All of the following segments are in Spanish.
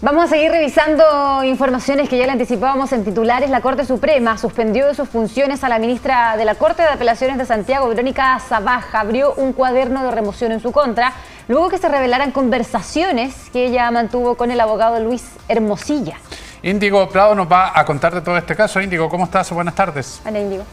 Vamos a seguir revisando informaciones que ya le anticipábamos en titulares. La Corte Suprema suspendió de sus funciones a la ministra de la Corte de Apelaciones de Santiago, Verónica Sabaj. Abrió un cuaderno de remoción en su contra, luego que se revelaran conversaciones que ella mantuvo con el abogado Luis Hermosilla. Índigo Prado nos va a contar de todo este caso. Índigo, ¿cómo estás? Buenas tardes. Hola, Índigo.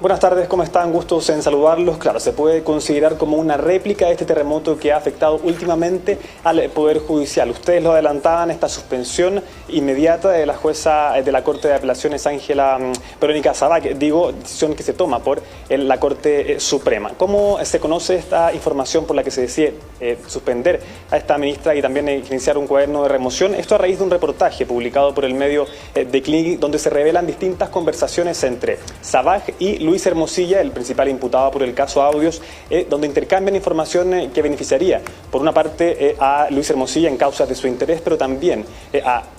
Buenas tardes, ¿cómo están? Gustos en saludarlos. Claro, se puede considerar como una réplica de este terremoto que ha afectado últimamente al Poder Judicial. Ustedes lo adelantaban, esta suspensión inmediata de la jueza de la Corte de Apelaciones, Ángela Verónica Sabaj, decisión que se toma por la Corte Suprema. ¿Cómo se conoce esta información por la que se decide suspender a esta ministra y también iniciar un cuaderno de remoción? Esto a raíz de un reportaje publicado por el medio The Clinic, donde se revelan distintas conversaciones entre Sabaj y Luis Hermosilla, el principal imputado por el caso Audios, donde intercambian información que beneficiaría, por una parte, a Luis Hermosilla en causas de su interés, pero también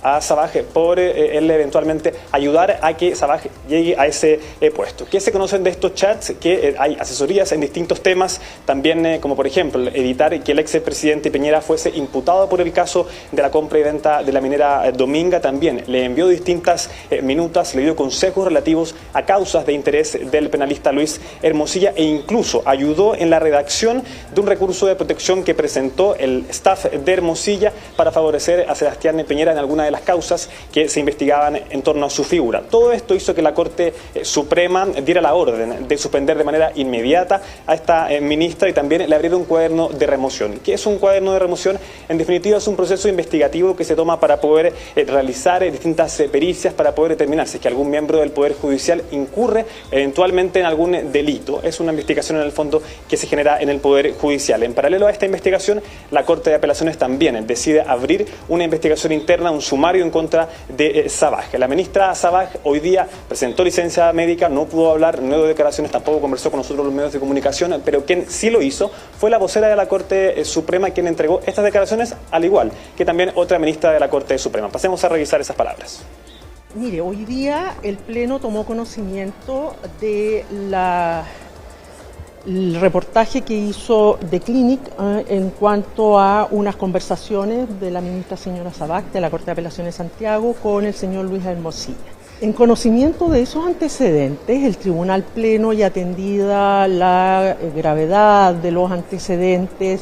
a Sabaj por él eventualmente ayudar a que Sabaj llegue a ese puesto. ¿Qué se conocen de estos chats? Que hay asesorías en distintos temas, también como por ejemplo evitar que el expresidente Piñera fuese imputado por el caso de la compra y venta de la minera Dominga. También le envió distintas minutas, le dio consejos relativos a causas de interés del penalista Luis Hermosilla e incluso ayudó en la redacción de un recurso de protección que presentó el staff de Hermosilla para favorecer a Sebastián Piñera en alguna de las causas que se investigaban en torno a su figura. Todo esto hizo que la Corte Suprema diera la orden de suspender de manera inmediata a esta ministra y también le abriera un cuaderno de remoción. ¿Qué es un cuaderno de remoción? En definitiva es un proceso investigativo que se toma para poder realizar distintas pericias, para poder determinar si es que algún miembro del Poder Judicial incurre eventualmente en algún delito. Es una investigación en el fondo que se genera en el Poder Judicial. En paralelo a esta investigación, la Corte de Apelaciones también decide abrir una investigación interna, un sumario en contra de Sabaj. La ministra Sabaj hoy día presentó licencia médica, no pudo hablar, no dio declaraciones, tampoco conversó con nosotros los medios de comunicación, pero quien sí lo hizo fue la vocera de la Corte Suprema quien entregó estas declaraciones, al igual que también otra ministra de la Corte Suprema. Pasemos a revisar esas palabras. Mire, hoy día el Pleno tomó conocimiento de el reportaje que hizo The Clinic en cuanto a unas conversaciones de la ministra señora Sabaj de la Corte de Apelaciones de Santiago con el señor Luis Hermosilla. En conocimiento de esos antecedentes, el Tribunal Pleno, y atendida la gravedad de los antecedentes,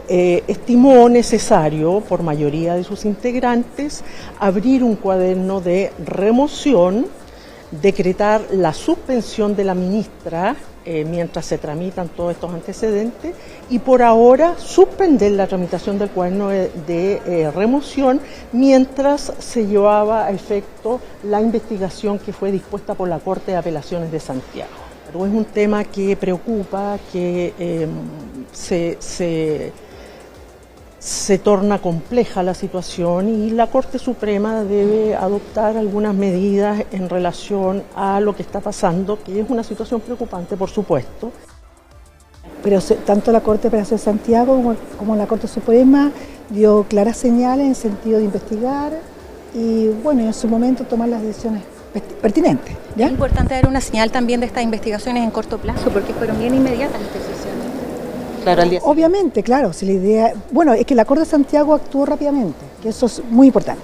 estimó necesario, por mayoría de sus integrantes, abrir un cuaderno de remoción, decretar la suspensión de la ministra mientras se tramitan todos estos antecedentes y por ahora suspender la tramitación del cuaderno de remoción mientras se llevaba a efecto la investigación que fue dispuesta por la Corte de Apelaciones de Santiago. Pero es un tema que preocupa, que se torna compleja la situación y la Corte Suprema debe adoptar algunas medidas en relación a lo que está pasando, que es una situación preocupante, por supuesto. Pero tanto la Corte de Apelaciones de Santiago como la Corte Suprema dio claras señales en sentido de investigar y, bueno, en su momento tomar las decisiones pertinentes, ¿ya? Es importante dar una señal también de estas investigaciones en corto plazo, porque fueron bien inmediatas las decisiones. Claro, obviamente, claro, si la idea, bueno, es que la Corte de Santiago actuó rápidamente, que eso es muy importante.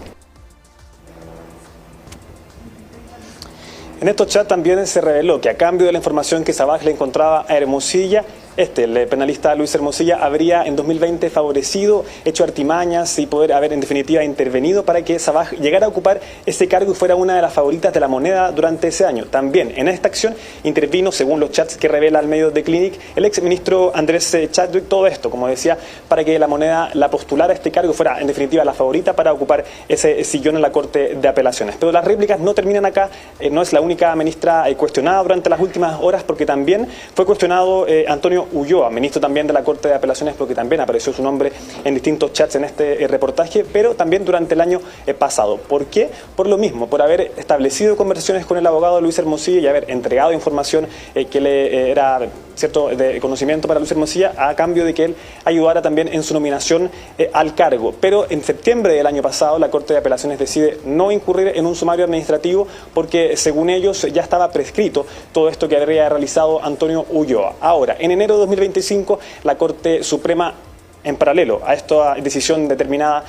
En estos chats también se reveló que a cambio de la información que Sabaj le encontraba a Hermosilla, el penalista Luis Hermosilla habría en 2020 favorecido, hecho artimañas y poder haber en definitiva intervenido para que Sabaj llegara a ocupar ese cargo y fuera una de las favoritas de la moneda durante ese año. También en esta acción intervino, según los chats que revela el medio The Clinic, el exministro Andrés Chadwick. Todo esto, como decía, para que la moneda la postulara a este cargo y fuera en definitiva la favorita para ocupar ese sillón en la Corte de Apelaciones. Pero las réplicas no terminan acá, no es la única ministra cuestionada durante las últimas horas, porque también fue cuestionado Antonio Ulloa, ministro también de la Corte de Apelaciones, porque también apareció su nombre en distintos chats en este reportaje, pero también durante el año pasado. ¿Por qué? Por lo mismo, por haber establecido conversaciones con el abogado Luis Hermosilla y haber entregado información que le era cierto de conocimiento para Luis Hermosilla a cambio de que él ayudara también en su nominación al cargo. Pero en septiembre del año pasado la Corte de Apelaciones decide no incurrir en un sumario administrativo porque según ellos ya estaba prescrito todo esto que habría realizado Antonio Ulloa. Ahora, en enero de 2025 la Corte Suprema en paralelo a esta decisión determinada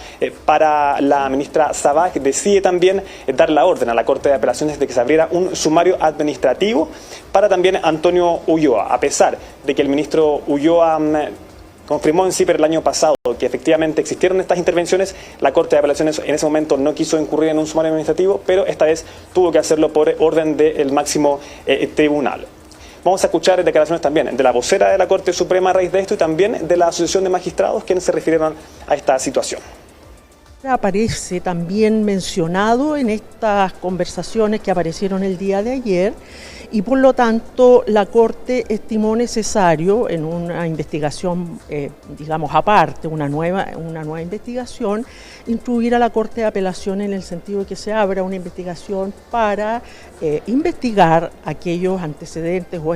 para la ministra Sabaj, decide también dar la orden a la Corte de Apelaciones de que se abriera un sumario administrativo para también Antonio Ulloa, a pesar de que el ministro Ulloa confirmó en CIPER el año pasado que efectivamente existieron estas intervenciones. La Corte de Apelaciones en ese momento no quiso incurrir en un sumario administrativo, pero esta vez tuvo que hacerlo por orden del máximo tribunal. Vamos a escuchar declaraciones también de la vocera de la Corte Suprema a raíz de esto y también de la Asociación de Magistrados, quienes se refirieron a esta situación. Aparece también mencionado en estas conversaciones que aparecieron el día de ayer y por lo tanto la Corte estimó necesario en una investigación, digamos aparte, una nueva investigación, incluir a la Corte de Apelación en el sentido de que se abra una investigación para investigar aquellos antecedentes o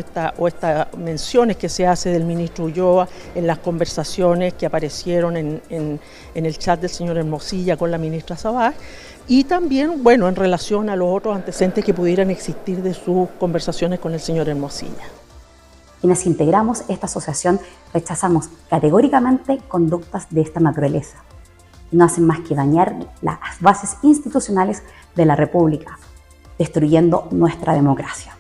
estas menciones que se hace del ministro Ulloa en las conversaciones que aparecieron en el chat del señor Hermosilla con la ministra Sabaj, y también, bueno, en relación a los otros antecedentes que pudieran existir de sus conversaciones con el señor Hermosilla. Quienes integramos esta asociación rechazamos categóricamente conductas de esta naturaleza. No hacen más que dañar las bases institucionales de la República, destruyendo nuestra democracia.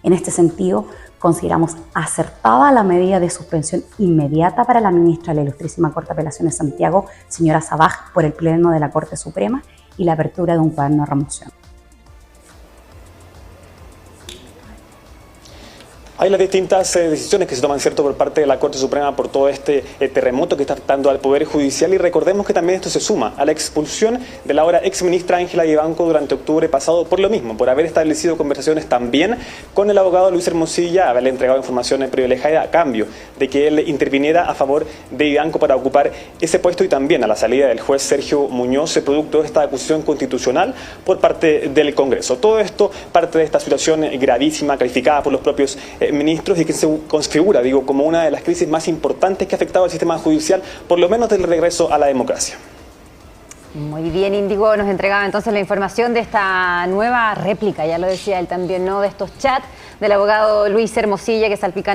En este sentido, consideramos acertada la medida de suspensión inmediata para la ministra de la Ilustrísima Corte de Apelaciones Santiago, señora Sabaj, por el Pleno de la Corte Suprema y la apertura de un cuaderno de remoción. Hay las distintas decisiones que se toman, ¿cierto?, por parte de la Corte Suprema por todo este terremoto que está afectando al Poder Judicial, y recordemos que también esto se suma a la expulsión de la ahora exministra Ángela Vivanco durante octubre pasado por lo mismo, por haber establecido conversaciones también con el abogado Luis Hermosilla, haberle entregado información privilegiada a cambio de que él interviniera a favor de Vivanco para ocupar ese puesto, y también a la salida del juez Sergio Muñoz, producto de esta acusación constitucional por parte del Congreso. Todo esto parte de esta situación gravísima, calificada por los propios ministros, y que se configura, como una de las crisis más importantes que ha afectado al sistema judicial, por lo menos del regreso a la democracia. Muy bien, Índigo nos entregaba entonces la información de esta nueva réplica, ya lo decía él también, ¿no?, de estos chats del abogado Luis Hermosilla que salpican